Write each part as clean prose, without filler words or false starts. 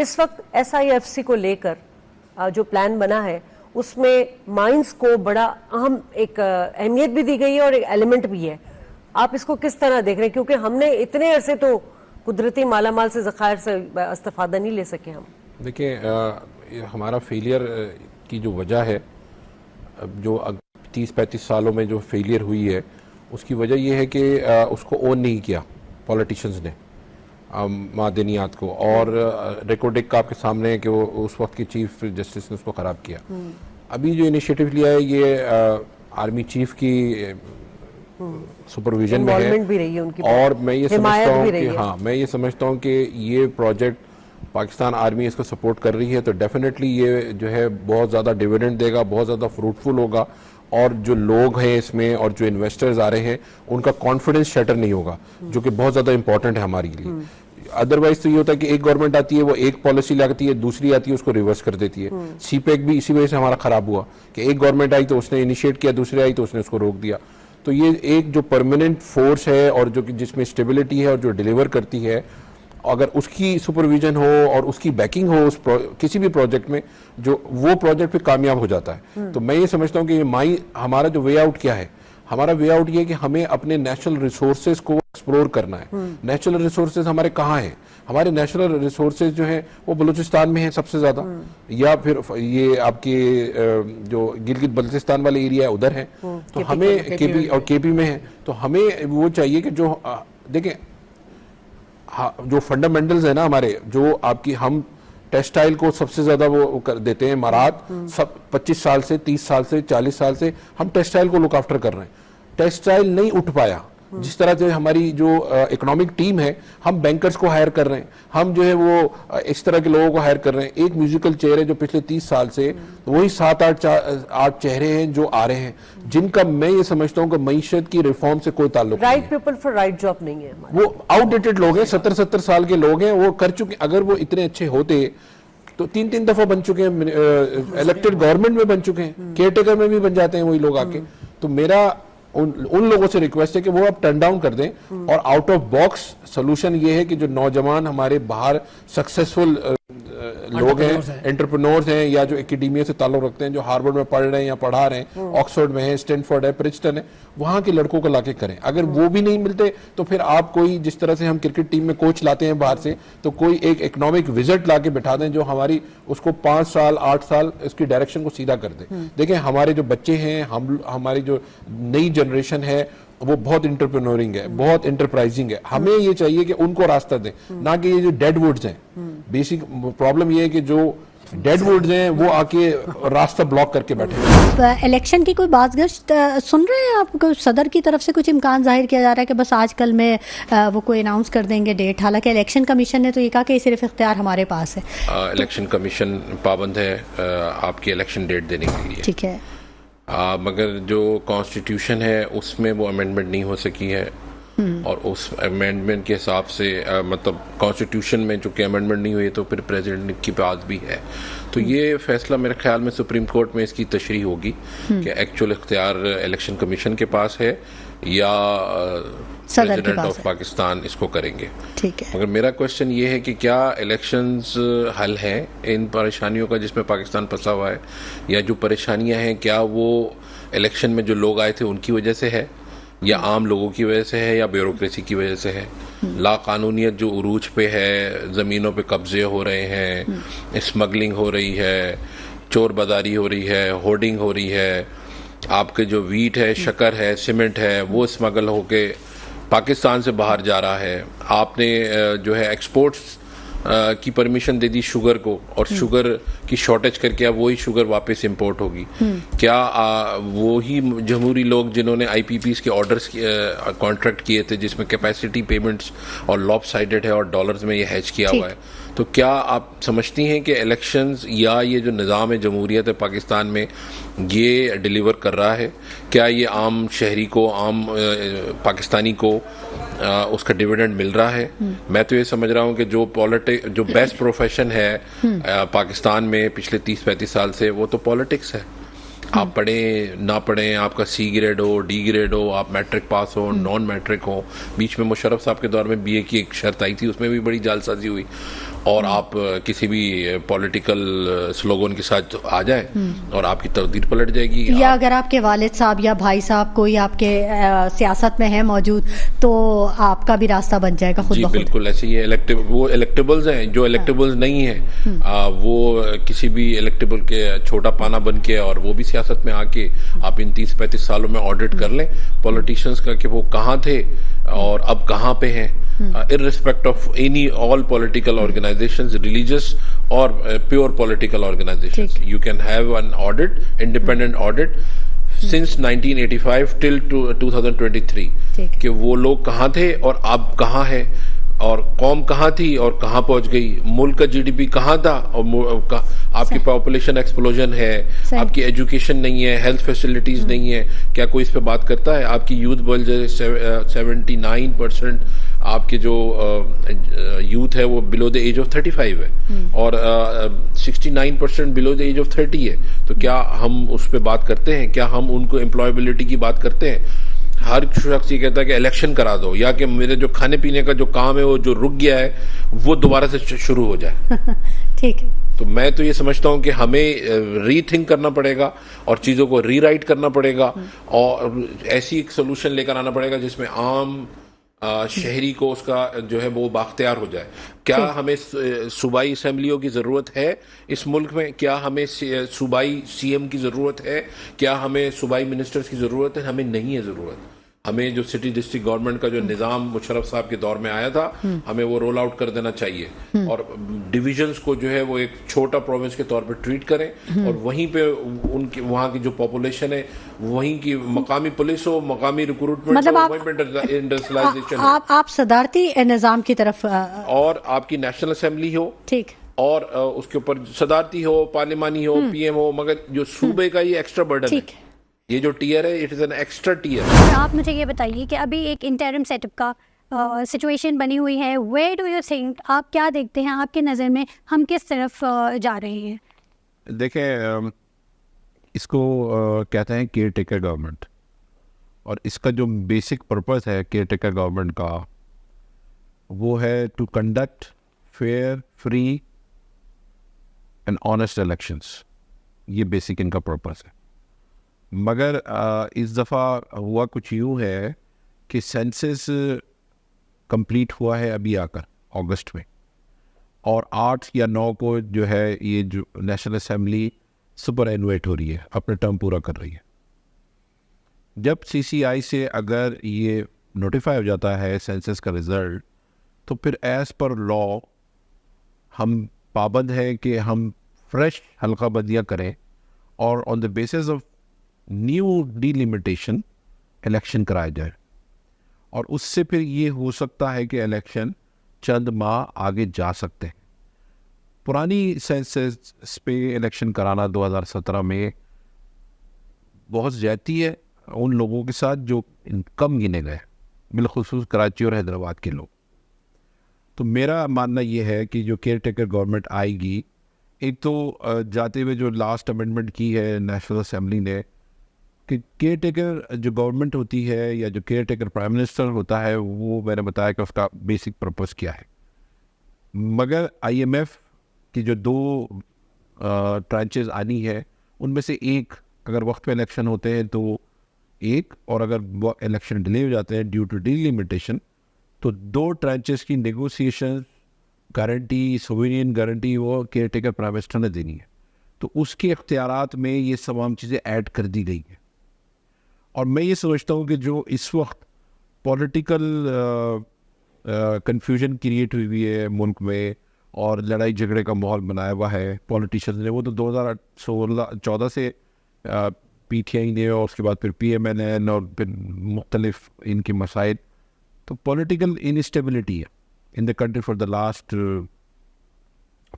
इस वक्त SIFC को लेकर जो प्लान बना है उसमें माइंस को बड़ा अहम एक अहमियत भी दी गई है और एक एलिमेंट भी है। आप इसको किस तरह देख रहे हैं, क्योंकि हमने इतने अरसे तो कुदरती मालामाल से ज़खायर से इस्तेफादा नहीं ले सके हम। देखिए, हमारा फेलियर की जो वजह है, जो 30-35 सालों में जो फेलियर हुई है, उसकी वजह यह है कि उसको ओन नहीं किया पॉलिटिशियंस ने मादनियात को, और रिकॉर्डिंग का आपके सामने है कि वो उस वक्त के चीफ जस्टिस ने उसको ख़राब किया। अभी जो इनिशिएटिव लिया है ये आर्मी चीफ की सुपरविजन में है, भी रही है उनकी, और मैं ये समझता हूँ कि मैं ये समझता हूँ कि ये प्रोजेक्ट पाकिस्तान आर्मी इसको सपोर्ट कर रही है, तो डेफिनेटली ये जो है बहुत ज़्यादा डिविडेंड देगा, बहुत ज़्यादा फ्रूटफुल होगा, और जो लोग हैं इसमें और जो इन्वेस्टर्स आ रहे हैं उनका कॉन्फिडेंस शटर नहीं होगा, जो कि बहुत ज़्यादा इंपॉर्टेंट है हमारे लिए। अदरवाइज तो ये होता है कि एक गवर्नमेंट आती है, वो एक पॉलिसी लाती है, दूसरी आती है उसको रिवर्स कर देती है। CPEC भी इसी वजह से हमारा खराब हुआ कि एक गवर्नमेंट आई तो उसने इनिशिएट किया, दूसरी आई तो उसने उसको रोक दिया। तो ये एक जो परमानेंट फोर्स है और जो जिसमें स्टेबिलिटी है और जो डिलीवर करती है, अगर उसकी सुपरविजन हो और उसकी बैकिंग हो उस किसी भी प्रोजेक्ट में, जो वो प्रोजेक्ट पे कामयाब हो जाता है। तो मैं ये समझता हूँ कि हमारा जो वे आउट क्या है, हमारा वे आउट ये है कि हमें अपने नेशनल रिसोर्सेज को एक्सप्लोर करना है। नेशनल रिसोर्सेज हमारे कहाँ हैं? हमारे नेशनल रिसोर्सेज जो है वो बलूचिस्तान में है सबसे ज्यादा, या फिर ये आपके जो गिलगित बल्तिस्तान वाले एरिया है उधर है, तो हमें KP में है। तो हमें वो चाहिए कि जो देखें, जो फंडामेंटल्स है ना हमारे, जो आपकी हम टेक्सटाइल को सबसे ज्यादा वो कर देते हैं इमारात, सब 25 साल से 30 साल से 40 साल से हम टेक्सटाइल को लुक आफ्टर कर रहे हैं। टेक्सटाइल नहीं उठ पाया, जिस तरह से हमारी जो इकोनॉमिक टीम है, हम बैंकर्स को हायर कर रहे हैं, हम जो है वो इस तरह के लोगों को हायर कर रहे हैं। एक म्यूजिकल चेयर है जो पिछले 30 साल से, वही 7-8 चेहरे हैं जो आ रहे हैं, जिनका मैं ये समझता हूँ कि मईशत की रिफॉर्म से कोई ताल्लुक right people for right job नहीं है। वो आउटडेटेड लोग हैं, 70-70 साल के लोग हैं, वो कर चुके। अगर वो इतने अच्छे होते तो 3-3 दफा बन चुके हैं, इलेक्टेड गवर्नमेंट में बन चुके हैं, केयरटेकर में भी बन जाते हैं वही लोग आके। तो मेरा उन लोगों से रिक्वेस्ट है कि वो अब टर्न डाउन कर दें, और आउट ऑफ बॉक्स सोल्यूशन ये है कि जो नौजवान हमारे बाहर सक्सेसफुल लोग हैं, एंटरप्रेन्योर्स हैं, या जो एकेडमिया से ताल्लुक रखते हैं, जो हार्वर्ड में पढ़ रहे हैं या पढ़ा रहे हैं, ऑक्सफोर्ड में है, स्टैनफोर्ड है, प्रिंसटन है, वहां के लड़कों को लाके करें। अगर वो भी नहीं मिलते तो फिर आप कोई, जिस तरह से हम क्रिकेट टीम में कोच लाते हैं बाहर से, तो कोई एक इकोनॉमिक विजिट लाके बिठा दें जो हमारी उसको 5 साल 8 साल इसकी डायरेक्शन को सीधा कर दे। देखें, हमारे जो बच्चे हैं, हमारी जो नई जनरेशन है, वो बहुत इंटरप्रेन्योरिंग है, बहुत इंटरप्राइजिंग है। हमें ये चाहिए कि उनको रास्ता दें, ना कि ये जो डेड वुड्स हैं। बेसिक प्रॉब्लम ये है कि जो डेड वुड्स हैं वो आके रास्ता ब्लॉक करके बैठे। इलेक्शन की कोई बाज़गश्त सुन रहे हैं आप? सदर की तरफ से कुछ इम्कान जाहिर किया जा रहा है कि बस आजकल में वो कोई अनाउंस कर देंगे डेट, हालांकि इलेक्शन कमीशन ने तो ये कहा कि सिर्फ इख्तियार हमारे पास है। इलेक्शन कमीशन पाबंद है आपकी इलेक्शन डेट देने के लिए, ठीक है, मगर जो कॉन्स्टिट्यूशन है उसमें वो अमेंडमेंट नहीं हो सकी है, और उस अमेंडमेंट के हिसाब से मतलब कॉन्स्टिट्यूशन में जो कि अमेंडमेंट नहीं हुई तो फिर प्रेसिडेंट की पास भी है। तो ये फैसला मेरे ख्याल में सुप्रीम कोर्ट में इसकी तशरीह होगी कि एक्चुअल इख्तियार इलेक्शन कमीशन के पास है या प्रेसिडेंट ऑफ पाकिस्तान इसको करेंगे। ठीक है, मगर मेरा क्वेश्चन ये है कि क्या इलेक्शंस हल है इन परेशानियों का जिसमें पाकिस्तान फंसा हुआ है, या जो परेशानियां हैं क्या वो इलेक्शन में जो लोग आए थे उनकी वजह से है, या आम लोगों की वजह से है, या ब्यूरोक्रेसी की वजह से है? लाकानूनियत जो उरूज पे है, ज़मीनों पे कब्जे हो रहे हैं, स्मगलिंग हो रही है, चोर बाजारी हो रही है, होर्डिंग हो रही है, आपके जो वीट है, शक्कर है, सीमेंट है, वो स्मगल होके पाकिस्तान से बाहर जा रहा है। आपने जो है एक्सपोर्ट्स की परमिशन दे दी शुगर को, और शुगर की शॉर्टेज करके अब वही शुगर वापस इंपोर्ट होगी। क्या वो ही जमहूरी लोग जिन्होंने IPPs के ऑर्डर्स कॉन्ट्रैक्ट किए थे जिसमें कैपेसिटी पेमेंट्स और लॉपसाइडेड है और डॉलर्स में ये हैच किया हुआ है, तो क्या आप समझती हैं कि इलेक्शंस या ये जो निज़ाम है जमहूरियत है पाकिस्तान में ये डिलीवर कर रहा है? क्या ये आम शहरी को, आम पाकिस्तानी को उसका डिविडेंड मिल रहा है? मैं तो ये समझ रहा हूँ कि जो बेस्ट प्रोफेशन है पाकिस्तान में पिछले 30-35 साल से, वो तो पॉलिटिक्स है। आप पढ़ें ना पढ़ें, आपका C ग्रेड हो, D ग्रेड हो, आप मैट्रिक पास हो, नॉन मैट्रिक हो। बीच में मुशर्रफ साहब के दौर में BA की एक शर्त आई थी, उसमें भी बड़ी जालसाजी हुई। और आप किसी भी पॉलिटिकल स्लोगन के साथ आ जाएं और आपकी तकदीर पलट जाएगी। या अगर आपके वालिद साहब या भाई साहब कोई आपके सियासत में है मौजूद तो आपका भी रास्ता बन जाएगा खुद जी ब खुद। बिल्कुल ऐसे ही है। वो इलेक्टेबल्स हैं, जो इलेक्टेबल्स नहीं है वो किसी भी इलेक्टेबल के छोटा पाना बन के और वो भी सियासत में आके आप इन 30-35 सालों में ऑडिट कर लें पॉलिटिशियंस का कि वो कहाँ थे और अब कहाँ पे हैं, irrespect of any all political organizations, religious or pure political organizations. You can have an audit, independent audit since 1985 till 2023 कि वो लोग कहाँ थे और अब कहाँ है और कौम कहाँ थी और कहाँ पहुंच गई, मुल्क का जीडीपी कहाँ था और आपकी पॉपुलेशन एक्सप्लोजन है, आपकी एजुकेशन नहीं है, हेल्थ फैसिलिटीज नहीं है, क्या कोई इस पे बात करता है? आपकी यूथ बल 79% आपके जो यूथ है वो बिलो द एज ऑफ 35 है और 69% बिलो द एज ऑफ 30 है। तो क्या हम उस पर बात करते हैं? क्या हम उनको एम्प्लॉयबिलिटी की बात करते हैं? हर शख्स ये कहता है कि इलेक्शन करा दो या कि मेरे जो खाने पीने का जो काम है वो जो रुक गया है वो दोबारा से शुरू हो जाए। ठीक है। तो मैं तो ये समझता हूं कि हमें रीथिंक करना पड़ेगा और चीजों को रीराइट करना पड़ेगा और ऐसी एक सोल्यूशन लेकर आना पड़ेगा जिसमें आम शहरी को उसका जो है वो बाख्तियार हो जाए। क्या हमें सूबाई असेंबलियों की जरूरत है इस मुल्क में? क्या हमें सूबाई सीएम की जरूरत है? क्या हमें सूबाई मिनिस्टर्स की जरूरत है? हमें नहीं है जरूरत। हमें जो सिटी डिस्ट्रिक्ट गवर्नमेंट का जो निजाम मुशर्रफ साहब के दौर में आया था हमें वो रोल आउट कर देना चाहिए और डिविजन्स को जो है वो एक छोटा प्रोविंस के तौर पे ट्रीट करें और वहीं पे उनकी वहाँ की जो पॉपुलेशन है वहीं की मकामी पुलिस हो, मकामी रिक्रूटमेंट मतलब हो, वहीं पे इंडस्ट्रियलाइजेशन हो आप सदारती निजाम की तरफ और आपकी नेशनल असेंबली हो ठीक और उसके ऊपर सदारती हो, पार्लिमानी हो, पीएम हो, मगर जो सूबे का ये एक्स्ट्रा बर्डन है, ये जो टीयर है it is an extra tier. आप मुझे ये बताइए कि अभी एक इंटरिम सेटअप का सिचुएशन बनी हुई है, वेयर डू यू थिंक, आप क्या देखते हैं, आपके नज़र में हम किस तरफ जा रहे हैं? देखें, इसको कहते हैं केयर टेकर गवर्नमेंट और इसका जो बेसिक पर्पस है केयर टेकर गवर्नमेंट का वो है to conduct fair, free and honest elections. ये बेसिक इनका पर्पस है। मगर इस दफ़ा हुआ कुछ यूँ है कि सेंसस कंप्लीट हुआ है अभी आकर अगस्त में और 8 या 9 को जो है ये जो नेशनल असेंबली सुपर एनुएट हो रही है, अपने टर्म पूरा कर रही है। जब सीसीआई से अगर ये नोटिफाई हो जाता है सेंसस का रिज़ल्ट तो फिर एज़ पर लॉ हम पाबंद हैं कि हम फ्रेश हल्का बंदियाँ करें और on the basis of new delimitation election कराया जाए और उससे फिर ये हो सकता है कि इलेक्शन चंद माह आगे जा सकते हैं। पुरानी सेंसस पे इलेक्शन कराना 2017 में बहुत ज़्यादती है उन लोगों के साथ जो कम गिने गए, बिलखुसूस कराची और हैदराबाद के लोग। तो मेरा मानना ये है कि जो केयर टेकर गवर्नमेंट आएगी, एक तो जाते हुए जो लास्ट अमेंडमेंट की है नेशनल असेंबली ने कि केयर टेकर जो गवर्नमेंट होती है या जो केयर टेकर प्राइम मिनिस्टर होता है वो मैंने बताया कि उसका बेसिक पर्पस क्या है। मगर आईएमएफ की जो 2 ट्रांचेस आनी है उनमें से एक अगर वक्त पे इलेक्शन होते हैं तो एक, और अगर वो इलेक्शन डिले हो जाते हैं ड्यू टू डिलिमिटेशन तो 2 ट्रांचेस की नेगोशिएशन गारंटी, सोवेरियन गारंटी वो केयर टेकर प्राइम मिनिस्टर ने देनी है। तो उसके इख्तियारात में ये तमाम चीज़ें ऐड कर दी गई हैं और मैं ये समझता हूँ कि जो इस वक्त पॉलिटिकल कन्फ्यूजन क्रिएट हुई है मुल्क में और लड़ाई झगड़े का माहौल बनाया हुआ है पॉलिटिशियंस ने, वो तो 2014 से पीटीआई ने और उसके बाद फिर पीएमएनएन और फिर मुख्तलिफ इनके मसाइल, तो पॉलिटिकल इनस्टेबिलिटी है in the country for the last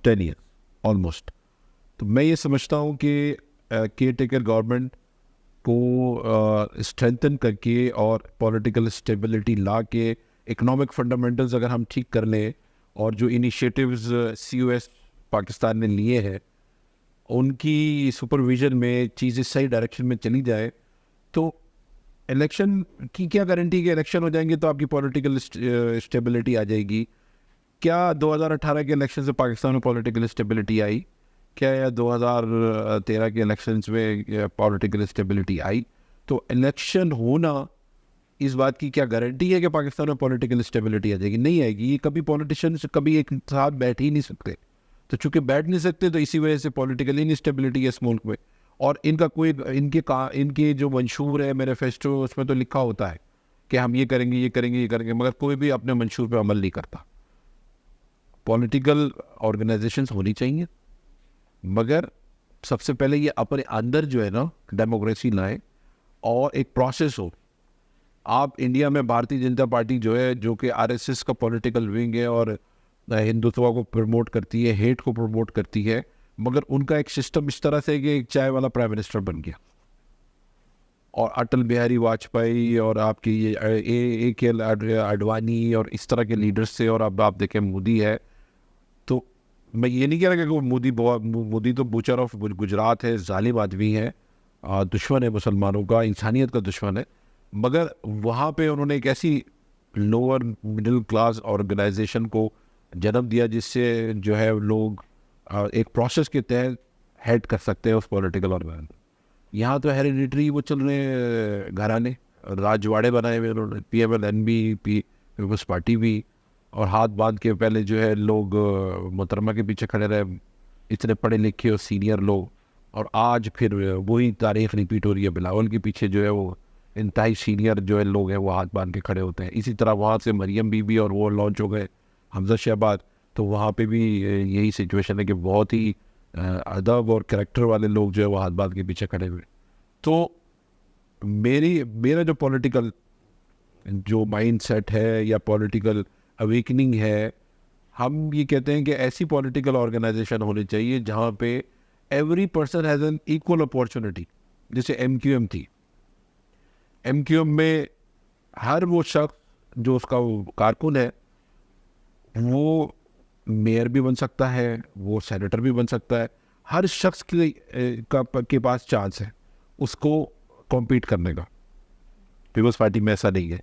10 year almost. तो मैं ये समझता हूँ कि केयर टेकर गवर्नमेंट को स्ट्रेंथन करके और पॉलिटिकल स्टेबिलिटी ला के इकोनॉमिक फंडामेंटल्स अगर हम ठीक कर लें और जो इनिशिएटिव्स COS पाकिस्तान ने लिए हैं उनकी सुपरविजन में चीज़ें सही डायरेक्शन में चली जाए तो इलेक्शन की क्या गारंटी कि इलेक्शन हो जाएंगे तो आपकी पॉलिटिकल स्टेबिलिटी आ जाएगी। क्या 2018 के इलेक्शन से पाकिस्तान में पॉलिटिकल स्टेबिलिटी आई? क्या या 2013 के इलेक्शंस में पॉलिटिकल स्टेबिलिटी आई? तो इलेक्शन होना इस बात की क्या गारंटी है कि पाकिस्तान में पॉलिटिकल स्टेबिलिटी आ जाएगी? नहीं आएगी। ये कभी पॉलिटिशियंस कभी एक साथ बैठ ही नहीं सकते, तो चूंकि बैठ नहीं सकते तो इसी वजह से पॉलिटिकल इनस्टेबिलिटी है इस मुल्क में। और इनका कोई इनके जो मंशूर है मैनिफेस्टो, उसमें तो लिखा होता है कि हम ये करेंगे ये करेंगे ये करेंगे, मगर कोई भी अपने मंशूर पे अमल नहीं करता। पॉलिटिकल ऑर्गेनाइजेशंस होनी चाहिए, मगर सबसे पहले ये अपने अंदर जो है ना डेमोक्रेसी लाए और एक प्रोसेस हो। आप इंडिया में भारतीय जनता पार्टी जो है, जो कि आरएसएस का पॉलिटिकल विंग है और हिंदुत्व को प्रमोट करती है, हेट को प्रमोट करती है, मगर उनका एक सिस्टम इस तरह से कि एक चाय वाला प्राइम मिनिस्टर बन गया। और अटल बिहारी वाजपेयी और आपकी ये के अडवाणी और इस तरह के लीडर्स थे, और अब आप देखें मोदी है। तो मैं ये नहीं कह रहा कि मोदी तो बूचर ऑफ गुजरात है, जालिम आदमी है, दुश्मन है मुसलमानों का, इंसानियत का दुश्मन है, मगर वहाँ पे उन्होंने एक ऐसी लोअर मिडिल क्लास ऑर्गेनाइजेशन को जन्म दिया जिससे जो है लोग एक प्रोसेस के तहत हेड कर सकते हैं उस पॉलिटिकल ऑर्गेनाइजेशन। यहाँ तो हेरिडिटरी वो चल रहे घराने, राजवाड़े बनाए हुए उन्होंने, PMLN पीपल्स पार्टी भी, और हाथ बांध के पहले जो है लोग मोहतरमा के पीछे खड़े रहे, इतने पढ़े लिखे और सीनियर लोग, और आज फिर वही तारीख रिपीट हो रही है। बिलावल के पीछे जो है वो इंतहाई सीनियर जो है लोग हैं वो हाथ बांध के खड़े होते हैं। इसी तरह वहाँ से मरियम बीबी और वो लॉन्च हो गए, हमजा शहबाज, तो वहाँ पे भी यही सिचुएशन है कि बहुत ही अदब और कैरेक्टर वाले लोग जो है वो हाथ बांध के पीछे खड़े हुए। तो मेरा जो पॉलिटिकल जो माइंड सेट है या पॉलिटिकल अवेकनिंग है, हम ये कहते हैं कि ऐसी पॉलिटिकल ऑर्गेनाइजेशन होनी चाहिए जहाँ पे every person has an equal opportunity. जैसे MQM थी, MQM में हर वो शख्स जो उसका कारकुन है वो मेयर भी बन सकता है, वो सेनेटर भी बन सकता है। हर शख्स के पास चांस है उसको कॉम्पीट करने का। पीपल्स पार्टी में ऐसा नहीं है।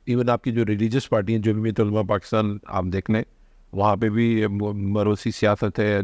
इवन आपकी जो रिलीजियस पार्टी हैं, जो भी उलमा पाकिस्तान आप देख लें, वहाँ पे भी मरोसी सियासत है,